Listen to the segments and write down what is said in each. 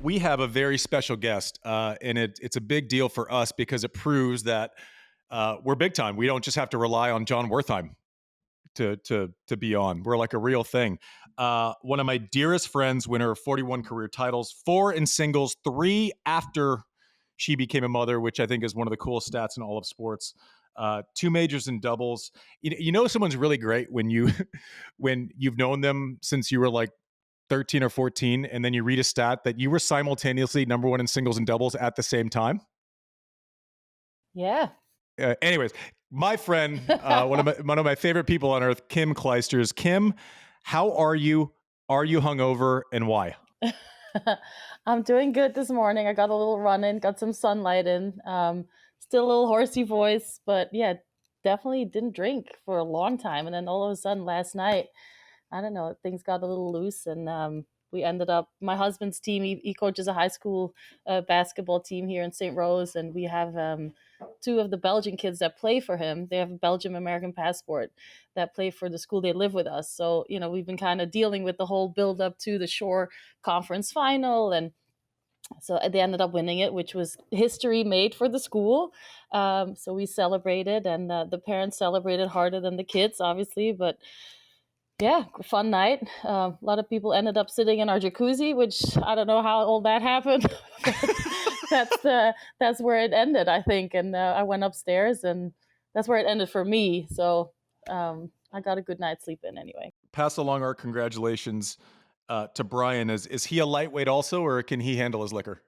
we have a very special guest, and it's a big deal for us because it proves that we're big time. We don't just have to rely on John Wertheim to be on. We're like a real thing. One of my dearest friends, winner of 41 career titles, 4 in singles, 3 after she became a mother, which I think is one of the coolest stats in all of sports. 2 majors in doubles. You know someone's really great when you when you've known them since you were like 13 or 14, and then you read a stat that you were simultaneously number 1 in singles and doubles at the same time. Yeah. Anyways, my friend, one of my favorite people on earth, Kim Clijsters. Kim, how are you? Are you hungover, and why? I'm doing good this morning. I got a little run in, got some sunlight in. Still a little horsey voice, but yeah, definitely didn't drink for a long time. And then all of a sudden last night, I don't know, things got a little loose, and we ended up. My husband's team. He coaches a high school basketball team here in St. Rose, and we have 2 of the Belgian kids that play for him. They have a Belgian American passport that play for the school they live with us. So we've been kind of dealing with the whole build up to the Shore Conference final, and so they ended up winning it, which was history made for the school. So we celebrated, and the parents celebrated harder than the kids, obviously, but yeah, fun night. A lot of people ended up sitting in our jacuzzi, which I don't know how all that happened, but that's where it ended, I think. And I went upstairs, and that's where it ended for me. So I got a good night's sleep in anyway. Pass along our congratulations to Brian. Is he a lightweight also, or can he handle his liquor?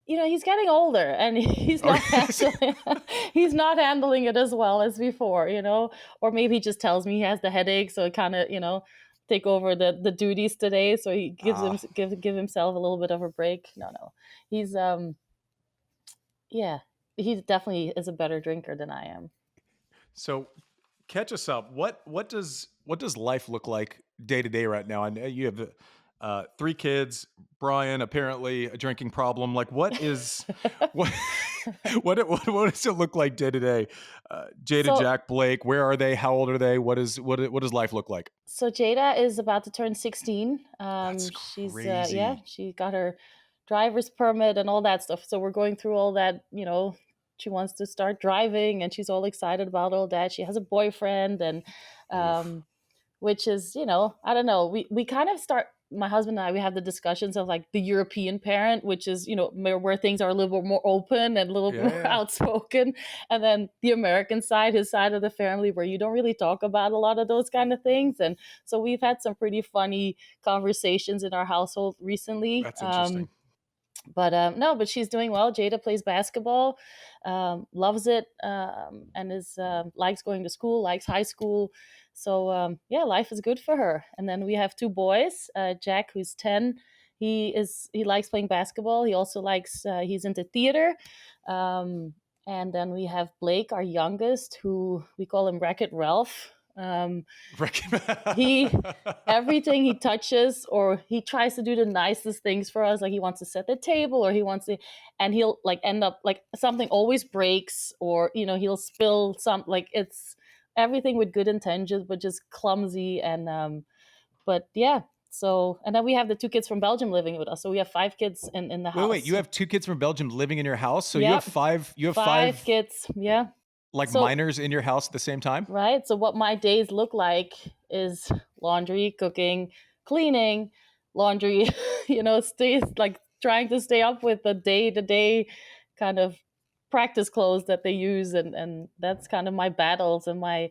He's getting older, and Okay. he's not handling it as well as before. Or maybe he just tells me he has the headache, so it kind of take over the duties today. So he gives him Ah, give himself a little bit of a break. No, he's yeah, he definitely is a better drinker than I am. so catch us up. What does life look like day to day right now? I know you have 3 kids. Brian apparently a drinking problem. Like, what is what what does it look like day to day? Jada, so Jack, Blake. Where are they? How old are they? What does life look like? so Jada is about to turn 16. That's She's yeah, crazy. she got her driver's permit and all that stuff. So we're going through all that. She wants to start driving, and she's all excited about all that. She has a boyfriend, and Oof. um, which is, I don't know. We kind of start. My husband and I, we have the discussions of like the European parent, which is where things are a little bit more open and a little Yeah, more yeah. outspoken, and then the American side, his side of the family, where you don't really talk about a lot of those kind of things. And so we've had some pretty funny conversations in our household recently. That's interesting. But no, but she's doing well. Jada plays basketball, loves it, and is likes going to school, likes high school. So yeah, life is good for her. And then we have 2 boys. Jack, who's 10, he likes playing basketball. He also likes he's into theater. Um, and then we have Blake, our youngest, who we call him Wreck-It Ralph. He Everything he touches, or he tries to do the nicest things for us, like he wants to set the table, or he wants to, and he'll like end up like something always breaks, or he'll spill some, like it's everything with good intentions but just clumsy. And but yeah, so, and then we have the 2 kids from Belgium living with us, so we have 5 kids in the Wait. house. You have 2 kids from Belgium living in your house, so you have Yep, 5. You have 5 5 kids, yeah. like So minors in your house at the same time. right? So what my days look like is laundry, cooking, cleaning, laundry, stay like trying to stay up with the day to day kind of practice clothes that they use, and that's kind of my battles, and my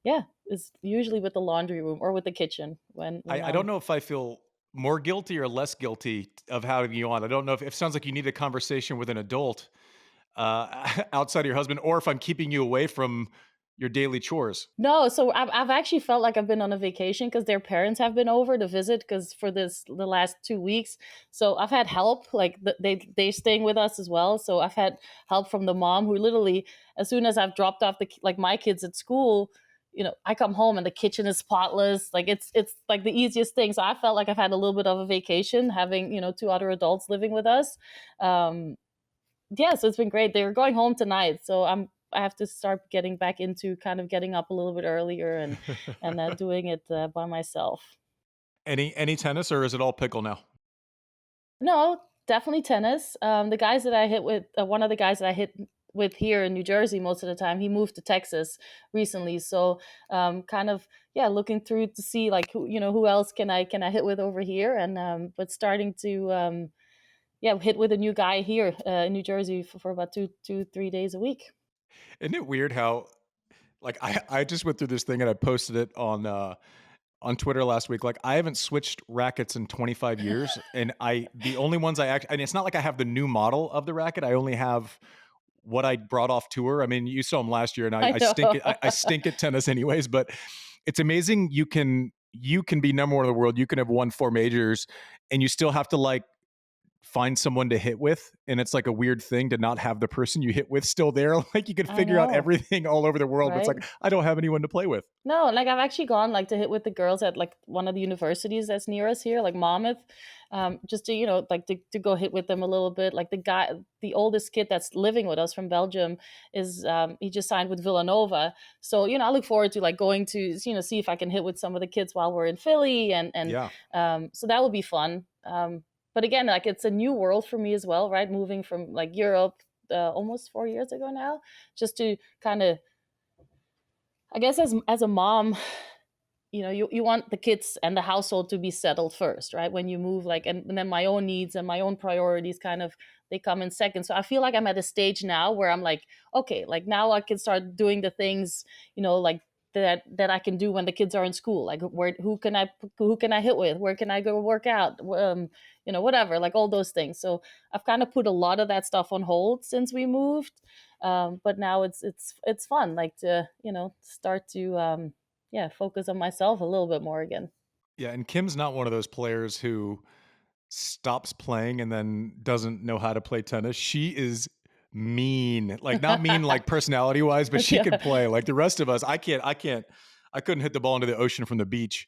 yeah, is usually with the laundry room or with the kitchen when I don't know if I feel more guilty or less guilty of having you on. I don't know if it sounds like you need a conversation with an adult outside of your husband, or if I'm keeping you away from your daily chores. No, so I've actually felt like I've been on a vacation because their parents have been over to visit, because for the last 2 weeks. So I've had help, like they're staying with us as well. So I've had help from the mom, who literally, as soon as I've dropped off like my kids at school, I come home and the kitchen is spotless. Like it's like the easiest thing. So I felt like I've had a little bit of a vacation, having 2 other adults living with us. Um, yeah, so it's been great. They're going home tonight, so I have to start getting back into kind of getting up a little bit earlier, and doing it by myself. Any tennis, or is it all pickle now? No, definitely tennis. The guys that I hit with, one of the guys that I hit with here in New Jersey most of the time, he moved to Texas recently. So, kind of, yeah, looking through to see like who else can I hit with over here, and but starting to yeah, hit with a new guy here in New Jersey for about 3 days a week. Isn't it weird how like I just went through this thing and I posted it on Twitter last week. Like I haven't switched rackets in 25 years, and the only ones I actually, and it's not like I have the new model of the racket. I only have what I brought off tour. I mean, you saw him last year, and I, I I know. stink. I stink at tennis, anyways. But it's amazing. You can be number one in the world. You can have won 4 majors, and you still have to like find someone to hit with, and it's like a weird thing to not have the person you hit with still there. Like you could I figure out know, everything all over the world, but it's right? like I don't have anyone to play with. No, like I've actually gone like to hit with the girls at like one of the universities that's near us here, like Monmouth, just to like to go hit with them a little bit. Like the oldest kid that's living with us from Belgium is he just signed with Villanova, so I look forward to like going to see if I can hit with some of the kids while we're in Philly, and Yeah. so that will be fun. But again, like it's a new world for me as well, right? Moving from like Europe almost 4 years ago now, just to kind of I guess as a mom, you want the kids and the household to be settled first, right? When you move, like, and then my own needs and my own priorities kind of they come in second. So I feel like I'm at a stage now where I'm like, okay, like now I can start doing the things, like that I can do when the kids are in school. Like who can I hit with? Where can I go work out? Whatever, like all those things. So I've kind of put a lot of that stuff on hold since we moved. But now it's fun, like to start to yeah, focus on myself a little bit more again. Yeah, and Kim's not one of those players who stops playing and then doesn't know how to play tennis. She is mean. Like not mean like personality wise, but she can Yeah. play. Like the rest of us, I couldn't hit the ball into the ocean from the beach.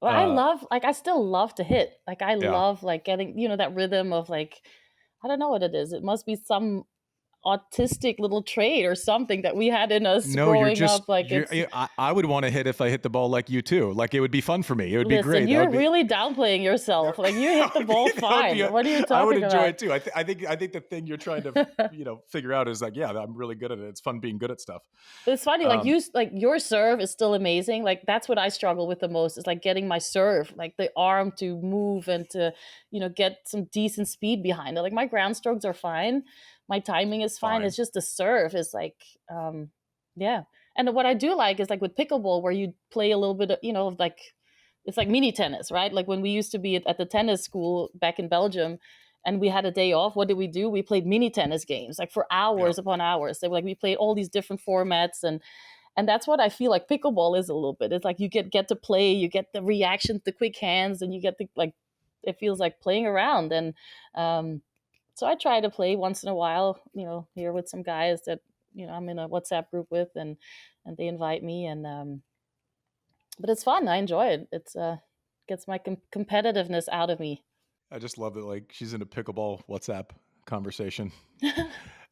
Well, Uh I still love to hit. Like I yeah. love like getting, that rhythm of like I don't know what it is. It must be some autistic little trait or something that we had in us No, you're growing just up. Like you're it's I would want to hit if I hit the ball like you too. Like it would be fun for me. It would be listen, great. That you're would be really downplaying yourself. Like you hit the ball that would be fine. What are you I would talking enjoy about? it too. I think the thing you're trying to, figure out is like, yeah, I'm really good at it. It's fun being good at stuff. It's funny, like Um, your serve is still amazing. Like that's what I struggle with the most is like getting my serve, like the arm to move and to, get some decent speed behind it. Like my ground strokes are fine, my timing is fine. fine. It's just the serve is like, yeah. And what I do like is like with pickleball, where you play a little bit of, like it's like mini tennis, right? Like when we used to be at the tennis school back in Belgium, and we had a day off, what did we do? We played mini tennis games like for Yeah. hours upon hours. They were like we played all these different formats, and that's what I feel like pickleball is a little bit. It's like you get to play, you get the reactions, the quick hands, and you get the like. It feels like playing around, and um, so I try to play once in a while. Here with some guys that I'm in a WhatsApp group with, and they invite me, and but it's fun. I enjoy it. It's gets my competitiveness out of me. I just love that like she's in a pickleball WhatsApp conversation.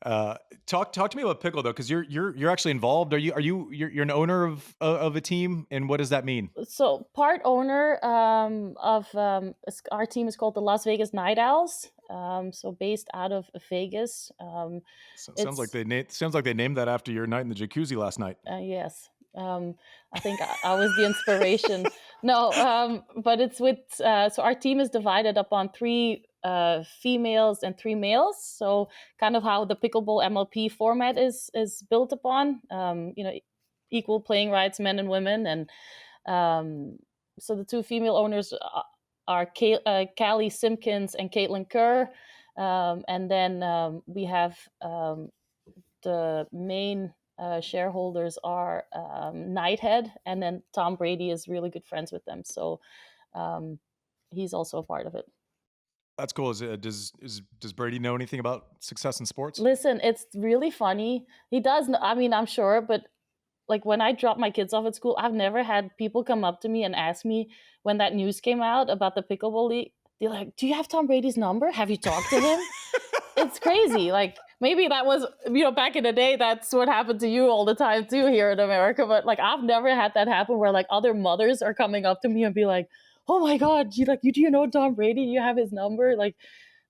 Uh, talk to me about pickle though, because you're actually involved. You're an owner of a team, and what does that mean? So part owner of our team is called the Las Vegas Night Owls. So based out of Vegas. Sounds like It's they named that after your night in the jacuzzi last night. yes. I think I was the inspiration. No, but it's with so our team is divided up on three females and three males. So kind of how the pickleball MLP format is built upon. Equal playing rights, men and women, and um, so the two female owners are Callie Simpkins and Caitlin Kerr, and then we have the main shareholders are Nighthead, and then Tom Brady is really good friends with them, so um, he's also a part of it. That's cool. Does Brady know anything about success in sports? Listen, it's really funny. He does. I mean, I'm sure, but like when I drop my kids off at school, I've never had people come up to me and ask me when that news came out about the pickleball league. They're like, "Do you have Tom Brady's number? Have you talked to him?" It's crazy. Like maybe that was back in the day. That's what happened to you all the time too here in America. But like I've never had that happen where like other mothers are coming up to me and be like, "Oh my god, you do you know Tom Brady? You have his number?" Like,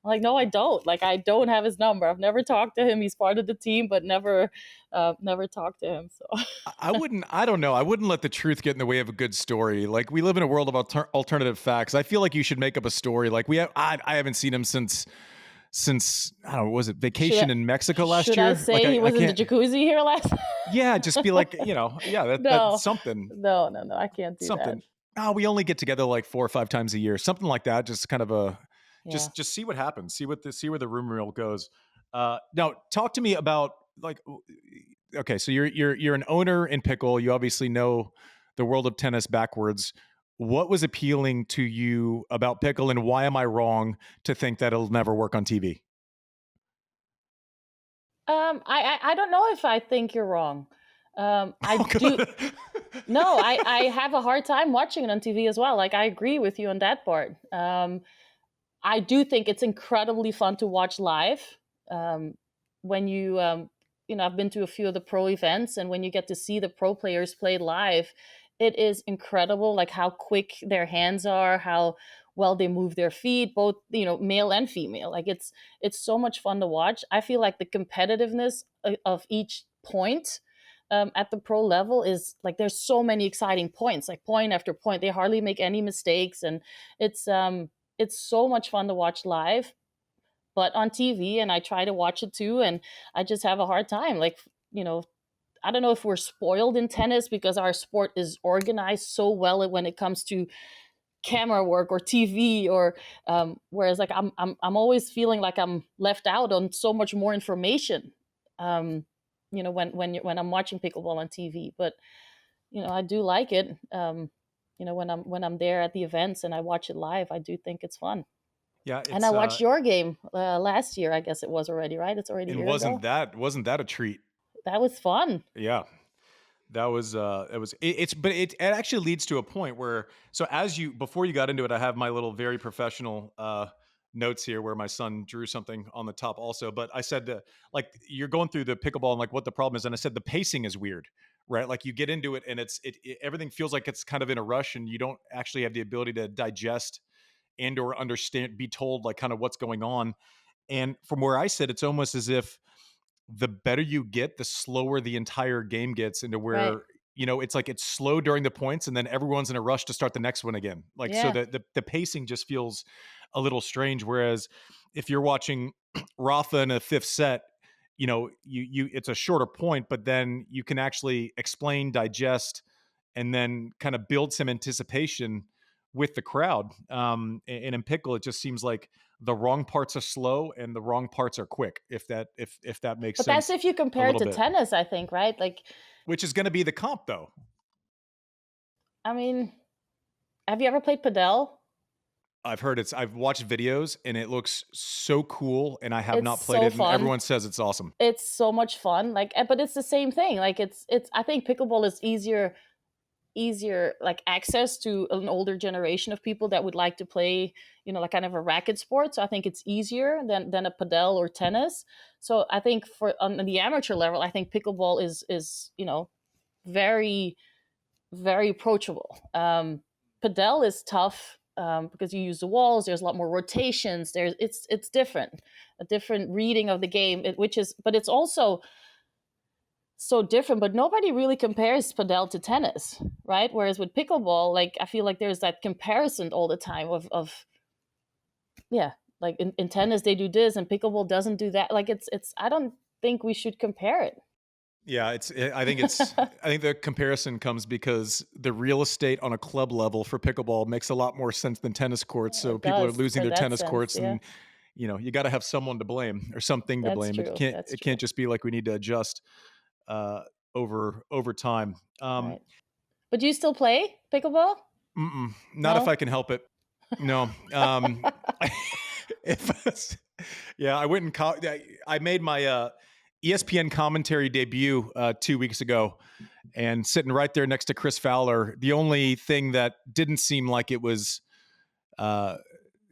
I'm like, no, I don't. Like, I don't have his number. I've never talked to him. He's part of the team, but never talked to him. So I don't know. I wouldn't let the truth get in the way of a good story. Like, we live in a world of alternative facts. I feel like you should make up a story. Like, I haven't seen him since I don't know, was it should vacation in Mexico last should I year? Like, say he I was in the can't. jacuzzi here last? Yeah, just be like, yeah, that's No, something. no, I can't do that. Something. Oh, we only get together like 4 or 5 times a year. Something like that. Just kind of a Yeah. just see what happens. See where the rumor mill goes. Now talk to me about like okay, so you're an owner in pickle. You obviously know the world of tennis backwards. What was appealing to you about pickle, and why am I wrong to think that it'll never work on TV? I don't know if I think you're wrong. I Oh, do. God. No, I have a hard time watching it on TV as well. Like, I agree with you on that part. I do think it's incredibly fun to watch live. Um, when I've been to a few of the pro events, and when you get to see the pro players play live, it is incredible. Like, how quick their hands are, how well they move their feet, both male and female. Like, it's so much fun to watch. I feel like the competitiveness of each point at the pro level is like, there's so many exciting points, like point after point. They hardly make any mistakes, and it's so much fun to watch live, but on TV, and I try to watch it too, and I just have a hard time. Like, you know, I don't know if we're spoiled in tennis because our sport is organized so well when it comes to camera work or TV, or whereas like I'm always feeling like I'm left out on so much more information. Um, when I'm watching pickleball on TV, but I do like it. When I'm there at the events and I watch it live, I do think it's fun. Yeah, And I it's watched your game last year. I guess it was already, right? It's already a and year ago. wasn't that a treat? That was fun. Yeah. That was but it actually leads to a point where, so as you before you got into it, I have my little very professional notes here where my son drew something on the top also, but I said that, like, you're going through the pickleball and like what the problem is, and I said the pacing is weird, right? Like, you get into it and everything feels like it's kind of in a rush, and you don't actually have the ability to digest and or understand, be told like kind of what's going on. And from where I sit, it's almost as if the better you get, the slower the entire game gets, into Right. where, it's like it's slow during the points and then everyone's in a rush to start the next one again. Like, so Yeah. the pacing just feels a little strange. Whereas if you're watching Rafa in a fifth set, you it's a shorter point, but then you can actually explain, digest, and then kind of build some anticipation with the crowd. And in pickle, it just seems like the wrong parts are slow and the wrong parts are quick. If that makes But that's sense if you a compare it little to bit, tennis, I think, right? Like, which is going to be the comp though. I mean, have you ever played padel? I've watched videos and it looks so cool, and I have It's not played so it, and fun. everyone says it's awesome. It's so much fun. Like, but it's the same thing. Like, it's. I think pickleball is easier like access to an older generation of people that would like to play, like kind of a racket sport. So I think it's easier than a padel or tennis. So I think for on the amateur level, I think pickleball is very, very approachable. Padel is tough, because you use the walls. There's a lot more rotations. It's different, a different reading of the game, but it's also so different. But nobody really compares padel to tennis, right? Whereas with pickleball, like, I feel like there's that comparison all the time of yeah, like in tennis they do this and pickleball doesn't do that. Like, it's I don't think we should compare it. Yeah, I think the comparison comes because the real estate on a club level for pickleball makes a lot more sense than tennis courts. So It people are does losing in their that tennis sense. courts, Yeah, and you got to have someone to blame or something to that's blame. It true. can't That's it can't true. just be like we need to adjust over time. Right. But do you still play pickleball? Not if No. I can help it. No. If yeah, I went and I made my ESPN commentary debut 2 weeks ago, and sitting right there next to Chris Fowler. The only thing that didn't seem like it was uh,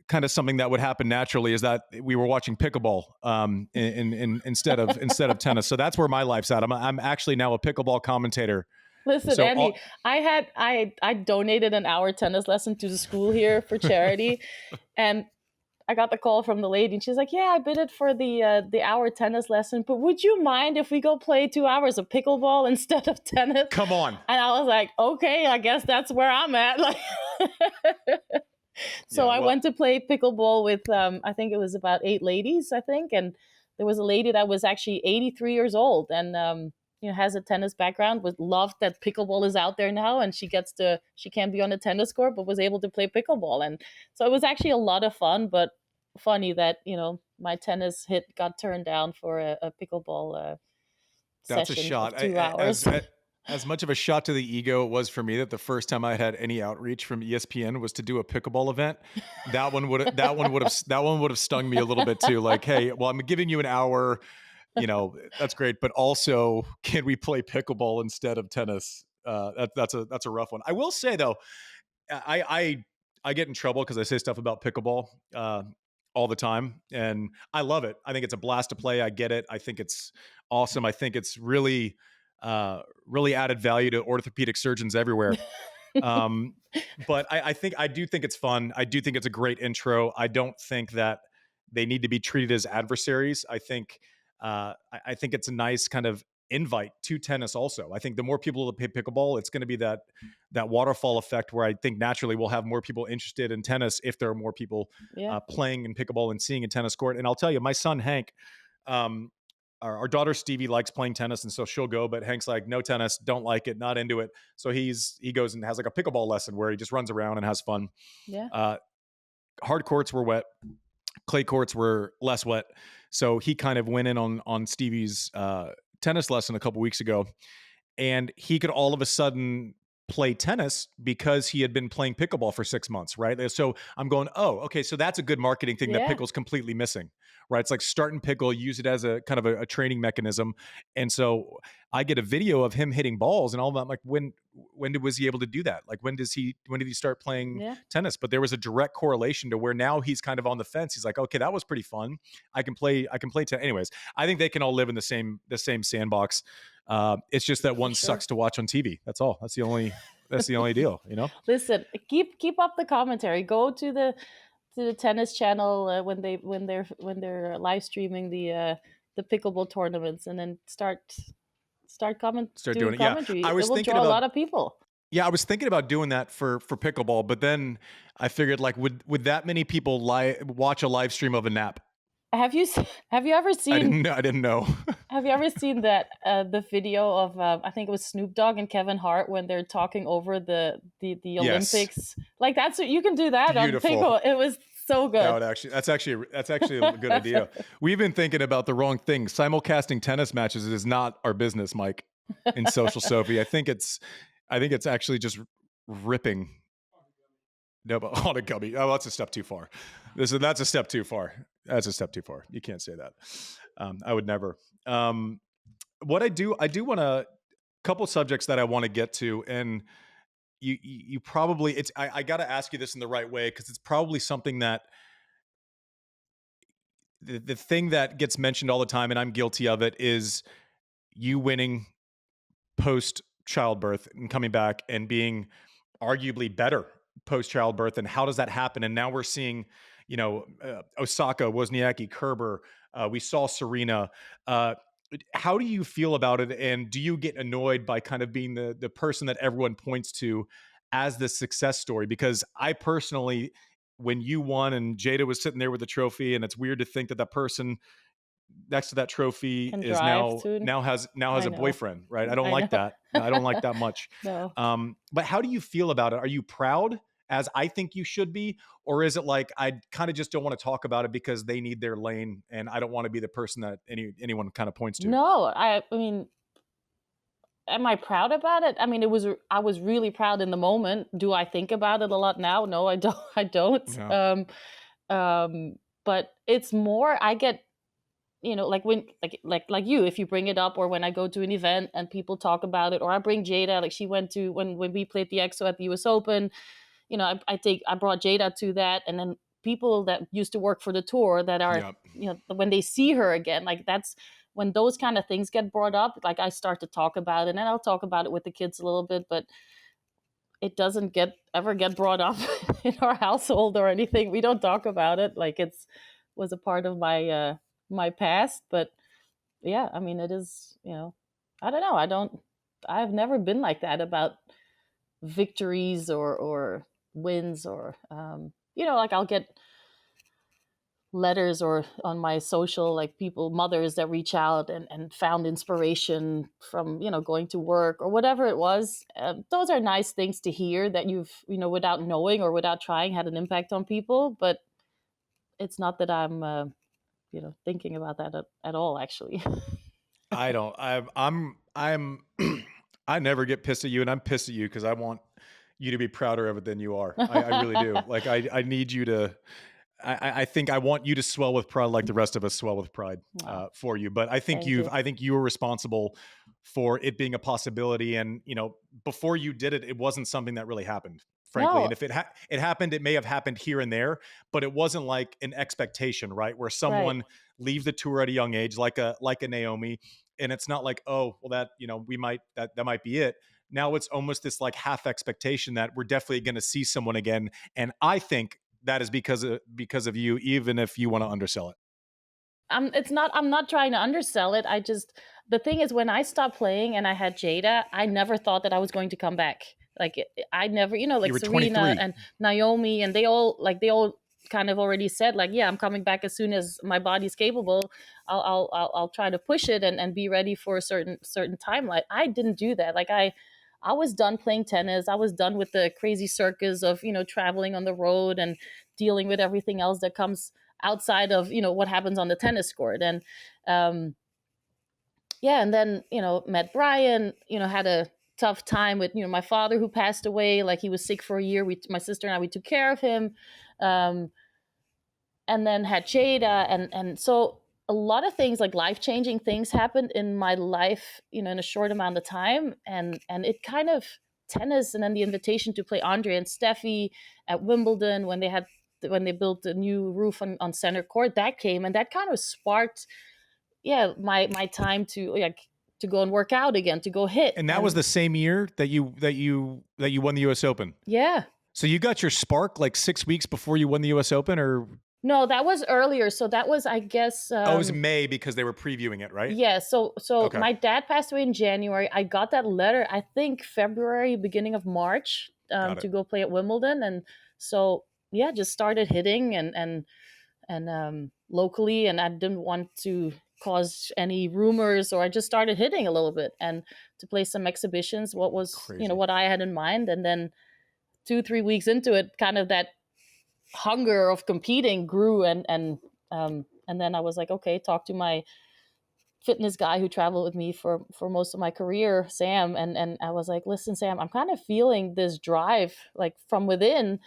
kind of something that would happen naturally is that we were watching pickleball instead of tennis. So that's where my life's at. I'm actually now a pickleball commentator Listen, So Andy, all, I donated an hour tennis lesson to the school here for charity, and I got the call from the lady, and she's like, "Yeah, I bid it for the hour tennis lesson, but would you mind if we go play 2 hours of pickleball instead of tennis?" come on. And I was like, "Okay, I guess that's where I'm at." Like, so Yeah. I Well, went to play pickleball with I think it was about 8 ladies, I think, and there was a lady that was actually 83 years old and has a tennis background. Was loved that pickleball is out there now, and she can't be on a tennis court, but was able to play pickleball, and so it was actually a lot of fun. But funny that my tennis hit got turned down for a pickleball that's a session of shot. 2 hours. As much of a shot to the ego it was for me that the first time I had any outreach from ESPN was to do a pickleball event. That one would have stung me a little bit too. Like, hey, well, I'm giving you an hour. That's great, but also, can we play pickleball instead of tennis? That's a rough one. I will say though, I get in trouble because I say stuff about pickleball all the time, and I love it. I think it's a blast to play. I get it. I think it's awesome. I think it's really added value to orthopedic surgeons everywhere. Um, but I do think it's fun. I do think it's a great intro. I don't think that they need to be treated as adversaries. I think it's a nice kind of invite to tennis. Also, I think the more people that play pickleball, it's going to be that waterfall effect where I think naturally we'll have more people interested in tennis if there are more people Yeah, playing in pickleball and seeing a tennis court. And I'll tell you, my son Hank. Um, our daughter Stevie likes playing tennis, and so she'll go. But Hank's like, no tennis, don't like it, not into it. So he goes and has like a pickleball lesson where he just runs around and has fun. yeah, Uh, Hard courts were wet, clay courts were less wet. So he kind of went in on Stevie's tennis lesson a couple weeks ago, and he could all of a sudden play tennis because he had been playing pickleball for 6 months, right? So I'm going, oh, okay, so that's a good marketing thing that yeah, pickle's completely missing, right? It's like start and pickle, use it as a kind of a training mechanism. And so I get a video of him hitting balls and all that. I'm like, was he able to do that? Like when did he start playing yeah, tennis? But there was a direct correlation to where now he's kind of on the fence. He's like, okay, that was pretty fun. I can play tennis. Anyways, I think they can all live in the same sandbox. It's just that for one sure. sucks to watch on TV. That's all. That's the only deal, you know? Listen, keep up the commentary. Go to the tennis channel when they're live streaming the pickleball tournaments, and then start Start doing doing it. Yeah. commentary. I It was will thinking draw a about lot of people. yeah, I was thinking about doing that for pickleball, but then I figured like would that many people watch a live stream of a nap? Have you ever seen I didn't know. have you ever seen that the video of I think it was Snoop Dogg and Kevin Hart when they're talking over the Yes. Olympics? Like that's what you can do that on Beautiful. pickle. It was so That good. would actually that's actually a good idea. We've been thinking about the wrong thing. Simulcasting tennis matches is not our business, Mike. In Social Sophie, I think it's actually just ripping. No, but on a gummy. Oh, that's a step too far. That's a step too far. That's a step too far. You can't say that. I would never. What I do want to couple subjects that I want to get to, and you probably I got to ask you this in the right way because it's probably something that the thing that gets mentioned all the time, and I'm guilty of it, is you winning post childbirth and coming back and being arguably better post childbirth. And how does that happen? And now we're seeing, Osaka, Wozniacki, Kerber. We saw Serena. Uh, how do you feel about it? And do you get annoyed by kind of being the person that everyone points to as the success story? Because I personally, when you won and Jada was sitting there with the trophy, and it's weird to think that that person next to that trophy Can is drive now soon. now has I a know. boyfriend, right? I don't I like know. that. I don't like that much. No. But how do you feel about it? Are you proud, as I think you should be, or is it like I kind of just don't want to talk about it because they need their lane, and I don't want to be the person that anyone kind of points to? No, I mean, am I proud about it? I mean, I was really proud in the moment. Do I think about it a lot now? No, I don't. I don't. Yeah, Um, but it's more I get, like when like you, if you bring it up, or when I go to an event and people talk about it, or I bring Jada, like she went to when we played the EXO at the US Open. I brought Jada to that, and then people that used to work for the tour that are, yeah, when they see her again, like when those kind of things get brought up, like I start to talk about it, and I'll talk about it with the kids a little bit, but it doesn't get ever get brought up in our household or anything. We don't talk about it like it's was a part of my past. But yeah, I mean, it is. I don't know. I've never been like that about victories or wins or like I'll get letters or on my social, like people, mothers that reach out and found inspiration from going to work or whatever it was. Those are nice things to hear, that you've without knowing or without trying had an impact on people. But it's not that I'm thinking about that at all, actually. I don't. I'm. I never get pissed at you, and I'm pissed at you because I want you to be prouder of it than you are. I really do. Like I need you to. I think I want you to swell with pride like the rest of us swell with pride Wow, for you. But I think thank you. you were responsible for it being a possibility. And before you did it, it wasn't something that really happened, frankly. And No, if it happened, it may have happened here and there, but it wasn't like an expectation, right? Where right. someone leaves the tour at a young age, like a Naomi, and it's not like, oh, well, that we might that might be it. Now it's almost this like half expectation that we're definitely going to see someone again. And I think that is because of you, even if you want to undersell it. I'm not trying to undersell it. The thing is, when I stopped playing and I had Jada, I never thought that I was going to come back. Like I never, You like were Serena 23. and Naomi, and they all kind of already said, like, yeah, I'm coming back as soon as my body's capable. I'll try to push it and be ready for a certain timeline. I didn't do that. Like I was done playing tennis. I was done with the crazy circus of traveling on the road and dealing with everything else that comes outside of what happens on the tennis court. And um yeah, and then met Brian. Had a tough time with my father, who passed away. Like, he was sick for a year. My sister and I, we took care of him. um and then had Jada, and so a lot of things, like life-changing things, happened in my life, in a short amount of time. And it kind of, tennis, and then the invitation to play Andre and Steffi at Wimbledon, when they built a new roof on center court, that came, and that kind of sparked, yeah, my time to, like, to go and work out again, to go hit. And that was And the same year that you won the US Open. yeah. So you got your spark like 6 weeks before you won the US Open, or No, that was earlier. So that was, I guess, oh, it was May because they were previewing it, right? yeah. So Okay, my dad passed away in January. I got that letter, I think February, beginning of March, got to it. go play at Wimbledon. And so, yeah, just started hitting and locally, and I didn't want to cause any rumors, or I just started hitting a little bit and to play some exhibitions. What was Crazy. what I had in mind, and then 2-3 weeks into it, kind of that hunger of competing grew, and then I was like, okay, talk to my fitness guy who traveled with me for most of my career, Sam. And I was like, listen, Sam, I'm kind of feeling this drive, like, from within,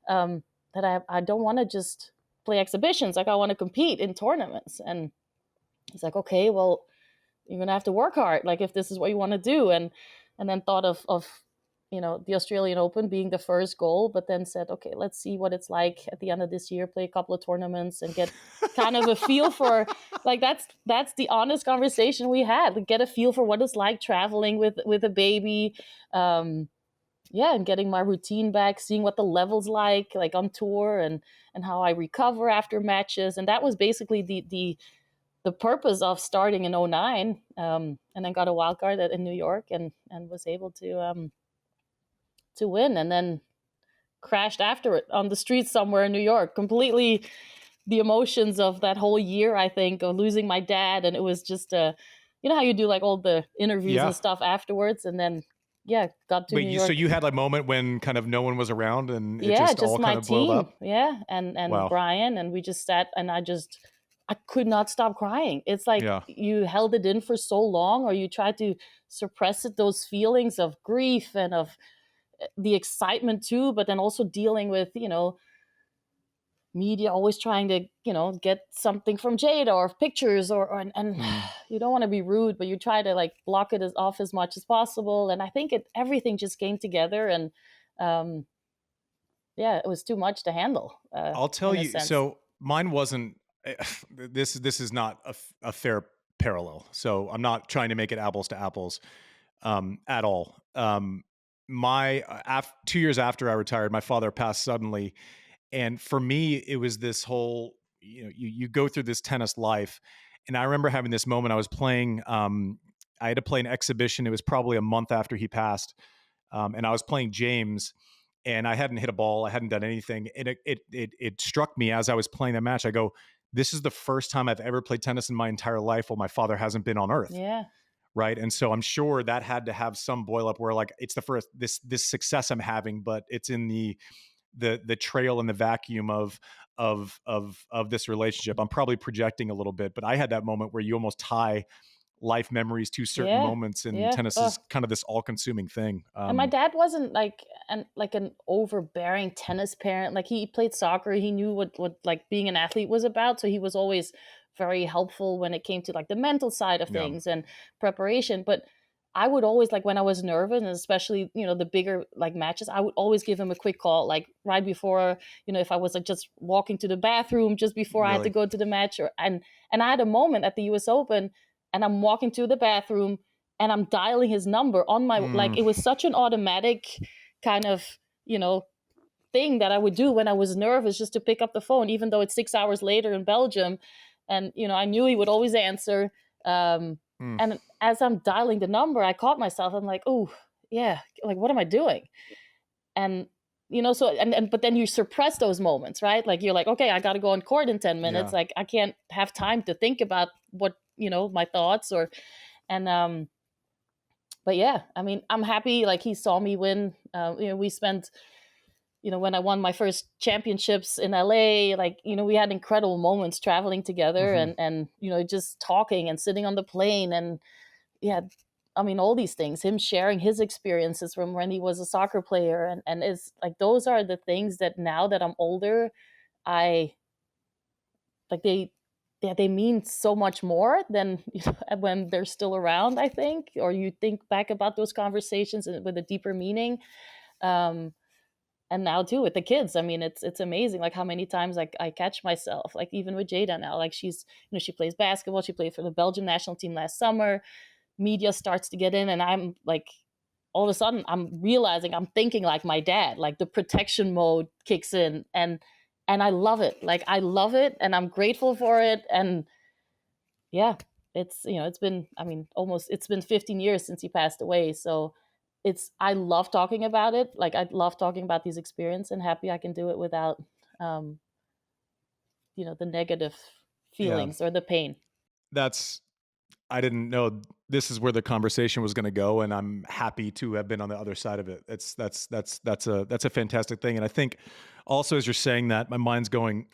that I don't want to just play exhibitions. Like, I want to compete in tournaments. And he's like, okay, well, you're gonna have to work hard, like, if this is what you want to do. And then thought of the Australian Open being the first goal, but then said, okay, let's see what it's like at the end of this year, play a couple of tournaments and get kind of a feel for, like, that's the honest conversation we had, like, get a feel for what it's like traveling with a baby. Yeah, and getting my routine back, seeing what the level's like on tour, and how I recover after matches. And that was basically the purpose of starting in '09. And then got a wild card in New York, and was able to win, and then crashed after it on the streets somewhere in New York. Completely, the emotions of that whole year, I think, of losing my dad. And it was just, how you do, like, all the interviews Yeah. and stuff afterwards. And then, yeah, got to Wait, New so York. you had a moment when kind of no one was around and it Yeah, just just all my kind of boiled team. up? Yeah, and Wow. Brian, and we just sat, and I could not stop crying. It's like Yeah. you held it in for so long, or you tried to suppress it, those feelings of grief and of the excitement too, but then also dealing with, media always trying to, get something from Jada, or pictures, and Mm. you don't want to be rude, but you try to, like, block it off as much as possible. And I think everything just came together, and um, yeah, it was too much to handle, I'll tell in a you. sense. So mine wasn't. This is not a fair parallel. So I'm not trying to make it apples to apples at all. My 2 years after I retired, my father passed suddenly, and for me, it was this whole, you go through this tennis life. And I remember having this moment. I was playing, I had to play an exhibition. It was probably a month after he passed. And I was playing James, and I hadn't hit a ball. I hadn't done anything. And it struck me as I was playing that match. I go, this is the first time I've ever played tennis in my entire life while my father hasn't been on earth. Yeah. Right. And so I'm sure that had to have some boil up where, like, it's the first, this success I'm having, but it's in the trail and the vacuum of this relationship. I'm probably projecting a little bit, but I had that moment where you almost tie life memories to certain Yeah. moments, and Yeah. tennis is kind of this all-consuming thing. And my dad wasn't like an overbearing tennis parent. Like he played soccer, he knew what like being an athlete was about, so he was always very helpful when it came to like the mental side of Yeah. things and preparation. But I would always like when I was nervous, and especially the bigger like matches, I would always give him a quick call like right before, if I was like just walking to the bathroom just before I had to Really? go to the match. And I had a moment at the US Open, and I'm walking to the bathroom and I'm dialing his number on my, like Mm, it was such an automatic kind of, you know, thing that I would do when I was nervous, just to pick up the phone, even though it's 6 hours later in Belgium. And, I knew he would always answer. Um, mm, and as I'm dialing the number, I caught myself. I'm like, oh, yeah, like, what am I doing? And, so, but then you suppress those moments, right? Like, you're like, okay, I got to go on court in 10 minutes. yeah. Like, I can't have time to think about what, my thoughts and, but yeah, I mean, I'm happy. Like he saw me win. We spent, when I won my first championships in LA, like we had incredible moments traveling together, Hmm. and just talking and sitting on the plane, and yeah, I mean, all these things. Him sharing his experiences from when he was a soccer player, and it's like those are the things that now that I'm older, I like they. Yeah, they mean so much more than when they're still around, I think, or you think back about those conversations with a deeper meaning. Um, and now too with the kids, I mean, it's amazing like how many times like I catch myself, like even with Jada now, like she's she plays basketball, she played for the Belgian national team last summer. Media starts to get in, and I'm like, all of a sudden I'm realizing I'm thinking like my dad, like the protection mode kicks in, and I love it, like I love it, and I'm grateful for it. And yeah, it's been, I mean, almost, it's been 15 years since he passed away. So I love talking about it. Like I love talking about these experiences, and happy I can do it without, um, the negative Yeah. feelings or the pain. That's I didn't know this is where the conversation was going to go, and I'm happy to have been on the other side of it. That's a fantastic thing, and I think also as you're saying that, my mind's going.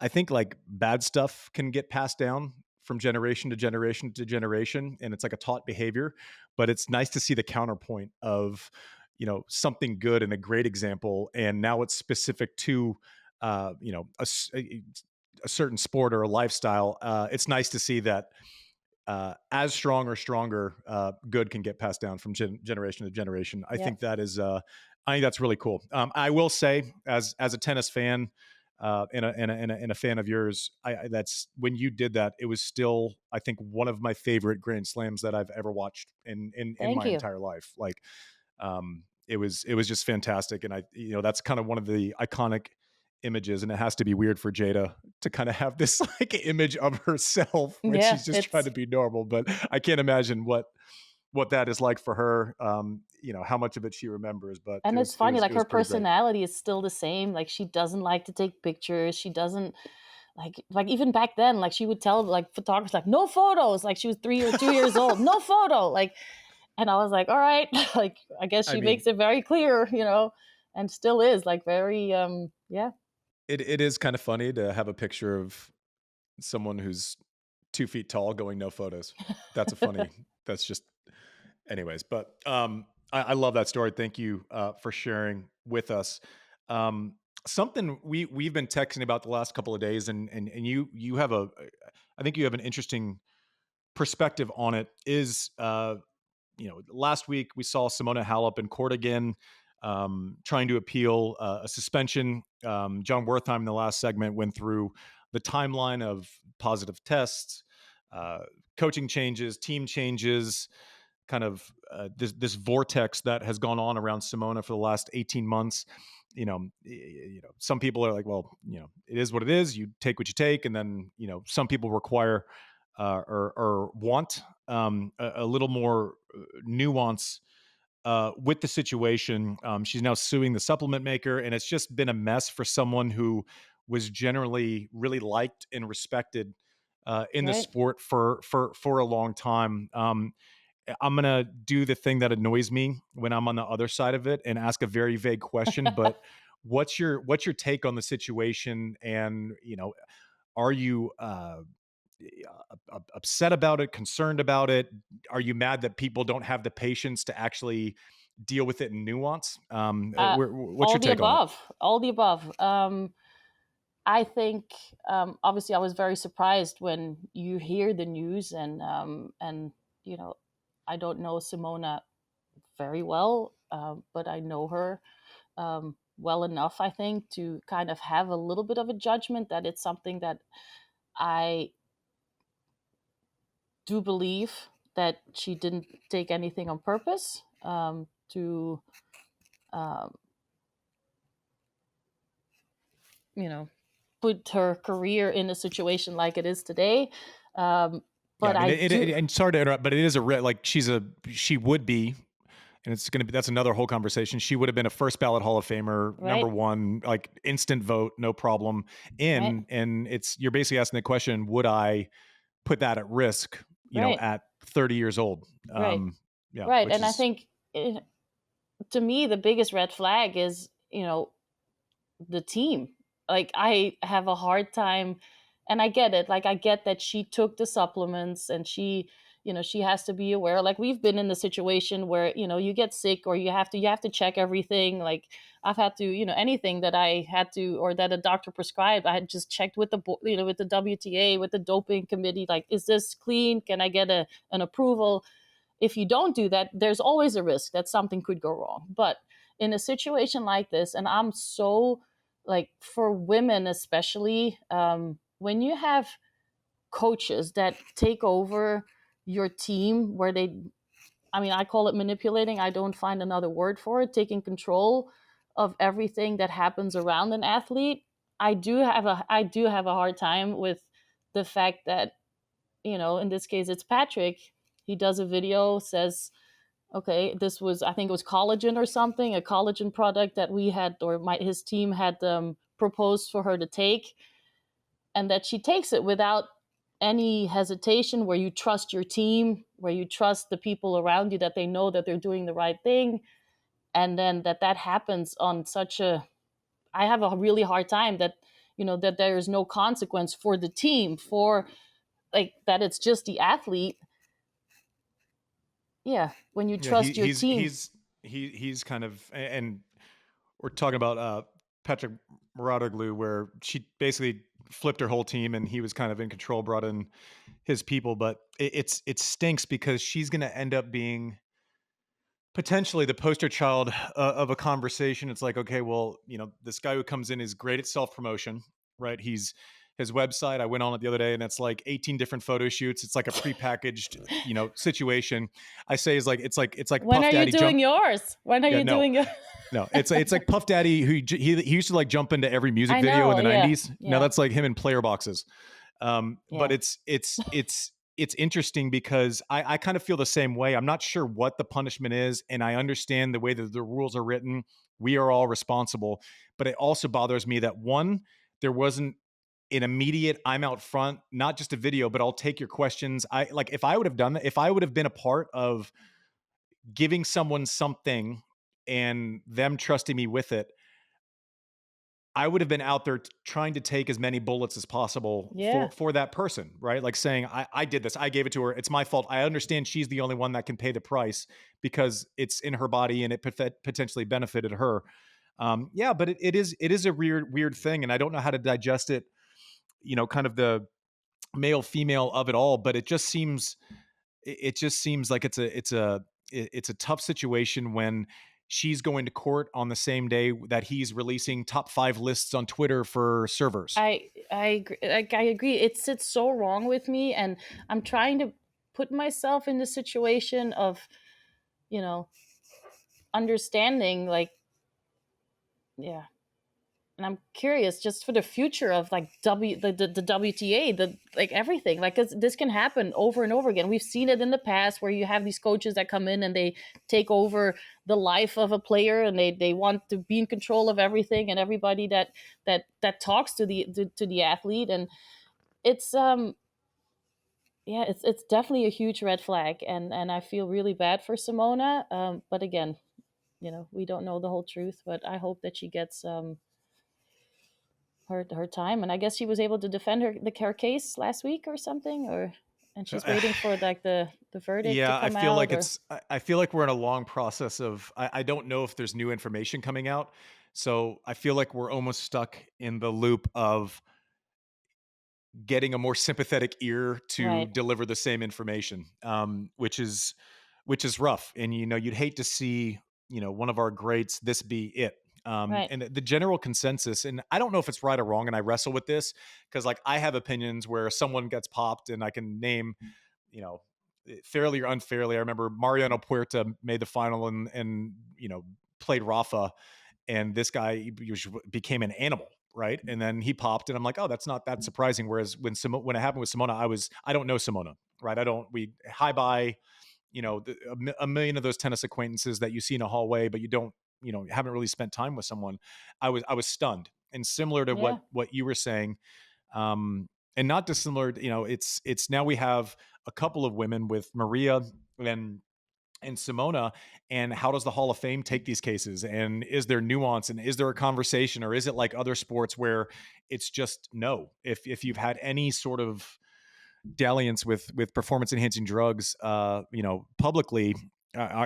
I think like bad stuff can get passed down from generation to generation to generation, and it's like a taught behavior. But it's nice to see the counterpoint of something good and a great example, and now it's specific to a certain sport or a lifestyle. It's nice to see that as strong or stronger, good can get passed down from generation to generation. Yeah. I think that's really cool. I will say, as a tennis fan, and a fan of yours, that's when you did that. It was still, I think, one of my favorite Grand Slams that I've ever watched in Thank my you. entire life. Like, it was just fantastic, and that's kind of one of the iconic images, and it has to be weird for Jada to kind of have this like image of herself when Yeah, she's just trying it's to be normal. But I can't imagine what that is like for her. How much of it she remembers, but it and it's was it funny, was like it her was pretty great. personality is still the same. Like she doesn't like to take pictures. She doesn't like even back then, like she would tell like photographers like no photos. Like she was 3 or 2 years old, no photo. Like, and I was like, all right, like I guess I she mean, makes it very clear, and still is like very yeah. it is kind of funny to have a picture of someone who's 2 feet tall going no photos. That's a funny. That's just anyways. But I love that story. Thank you for sharing with us. Something we've been texting about the last couple of days, and you have I think you have an interesting perspective on it. Is last week we saw Simona Halep in court again, trying to appeal a suspension. John Wertheim in the last segment went through the timeline of positive tests, uh, coaching changes, team changes, kind of this vortex that has gone on around Simona for the last 18 months. Some people are like, well, it is what it is. You take what you take, and then some people require or want a little more nuance with the situation. She's now suing the supplement maker, and it's just been a mess for someone who was generally really liked and respected in the Right. sport for a long time. I'm gonna do the thing that annoys me when I'm on the other side of it and ask a very vague question. But what's your take on the situation? And are you upset about it, concerned about it? Are you mad that people don't have the patience to actually deal with it in nuance? Uh, What's all your the take on it? above, all the above. I think obviously I was very surprised when you hear the news, and you know I don't know Simona very well, but I know her well enough, I think, to kind of have a little bit of a judgment that it's something that I do believe that she didn't take anything on purpose to um, you know put her career in a situation like it is today. Um, Yeah, I but mean, I do. and sorry to interrupt, but it is like she would be, and it's going to be that's another whole conversation. She would have been a first ballot Hall of Famer, number Right, one, like instant vote, no problem. right, And it's you're basically asking the question: would I put that at risk? right, At 30 years old? right, Yeah, right. which And I is think to me the biggest red flag is the team. Like I have a hard time, and I get it. Like I get that she took the supplements, and she has to be aware. Like we've been in the situation where you get sick, or you have to check everything. Like I've had to, anything that I had to, or that a doctor prescribed, I had just checked with with the WTA, with the doping committee. Like, is this clean? Can I get an approval? If you don't do that, there's always a risk that something could go wrong. But in a situation like this, and I'm so like for women especially, when you have coaches that take over your team, where I call it manipulating. I don't find another word for it. Taking control of everything that happens around an athlete. I do have a hard time with the fact that in this case it's Patrick. He does a video, says, okay, this was, I think it was collagen or something, a collagen product that we had, or his team had proposed for her to take, and that she takes it without any hesitation, where you trust your team, where you trust the people around you, that they know that they're doing the right thing. And then that happens on such a, I have a really hard time that there is no consequence for the team, for like that it's just the athlete. Yeah, when you yeah. trust your team. He's kind of and we're talking about Patrick Mouratoglou, where she basically flipped her whole team, and he was kind of in control, brought in his people. But it stinks because she's going to end up being potentially the poster child of a conversation. It's like, okay, well, this guy who comes in is great at self promotion, right? He's his website. I went on it the other day, and it's like 18 different photo shoots. It's like a prepackaged, situation. I say is like it's like When Puff are you Daddy doing jump. yours? When are Yeah, you no, doing your no, it's like Puff Daddy who he used to like jump into every music I video in know, the yeah. '90s. Now Yeah. that's like him in player boxes. But Yeah. it's interesting because I kind of feel the same way. I'm not sure what the punishment is, and I understand the way that the rules are written. We are all responsible, but it also bothers me that one, there wasn't an immediate I'm out front, not just a video, but I'll take your questions. I like if I would have done that, if I would have been a part of giving someone something and them trusting me with it, I would have been out there trying to take as many bullets as possible Yeah. for that person, right? Like saying, I did this, I gave it to her, it's my fault. I understand she's the only one that can pay the price because it's in her body and it potentially benefited her. Yeah, but it is a weird thing, and I don't know how to digest it. Kind of the male female of it all, but it just seems like it's a tough situation when she's going to court on the same day that he's releasing top 5 lists on Twitter for servers. I agree. Like, I agree. It sits so wrong with me, and I'm trying to. put myself in the situation of, you know, understanding, like, yeah. And I'm curious just for the future of like the WTA, the like everything, like 'cause this can happen over and over again. We've seen it in the past where you have these coaches that come in and they take over the life of a player, and they want to be in control of everything and everybody that talks to the athlete. And it's yeah, it's definitely a huge red flag, and I feel really bad for Simona. But again, we don't know the whole truth, but I hope that she gets her time. And I guess she was able to defend her case last week or something, or and she's waiting for like the verdict to Yeah, I come feel out. like Or I feel like we're in a long process of I don't know if there's new information coming out. So I feel like we're almost stuck in the loop of getting a more sympathetic ear to right, deliver the same information, which is rough. And you'd hate to see one of our greats this be it. right, And the general consensus, and I don't know if it's right or wrong, and I wrestle with this because like I have opinions where someone gets popped, and I can name, you know, fairly or unfairly. I remember Mariano Puerta made the final and played Rafa, and this guy became an animal, right? And then he popped, and I'm like, oh, that's not that surprising. Whereas when it happened with Simona, I don't know Simona, right? I don't we hi bye, a million of those tennis acquaintances that you see in a hallway, but you don't, haven't really spent time with someone. I was stunned, and similar to yeah, what you were saying, and not dissimilar. It's now we have a couple of women with Maria and Simona, and how does the Hall of Fame take these cases? And is there nuance, and is there a conversation, or is it like other sports where it's just no? If you've had any sort of dalliance with performance enhancing drugs, publicly,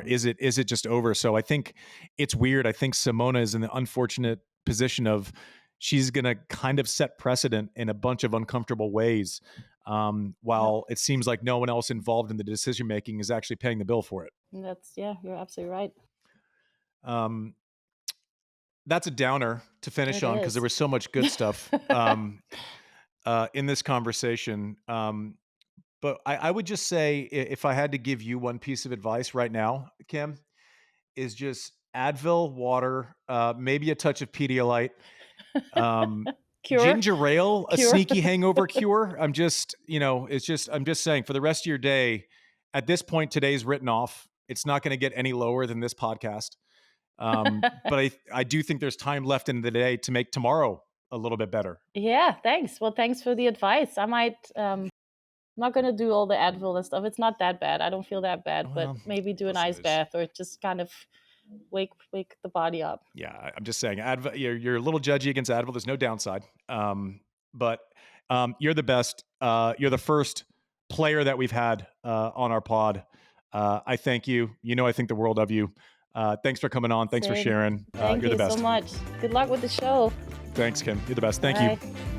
is it just over? So I think it's weird. I think Simona is in the unfortunate position of she's going to kind of set precedent in a bunch of uncomfortable ways, yeah. while it seems like no one else involved in the decision making is actually paying the bill for it. And that's yeah, you're absolutely right. Um, that's a downer to finish It on because there is. was so much good stuff in this conversation. But I would just say, if I had to give you one piece of advice right now, Kim, is just Advil, water, maybe a touch of Pedialyte, um, Cure, ginger ale, a cure. sneaky hangover cure. I'm just saying for the rest of your day. At this point, today's written off. It's not going to get any lower than this podcast. But I do think there's time left in the day to make tomorrow a little bit better. Yeah, thanks. Well, thanks for the advice. I might I'm not gonna do all the Advil and stuff. It's not that bad. I don't feel that bad, but Well, maybe of do an course it ice is. bath or just kind of wake the body up. Yeah, I'm just saying, you're a little judgy against Advil. There's no downside, but you're the best. You're the first player that we've had on our pod. I thank you. I think the world of you. Thanks for coming on. Thanks for Same. sharing. Thank You're the you so best. much. Good luck with the show. Thanks, Kim. You're the best. Thank you. Bye.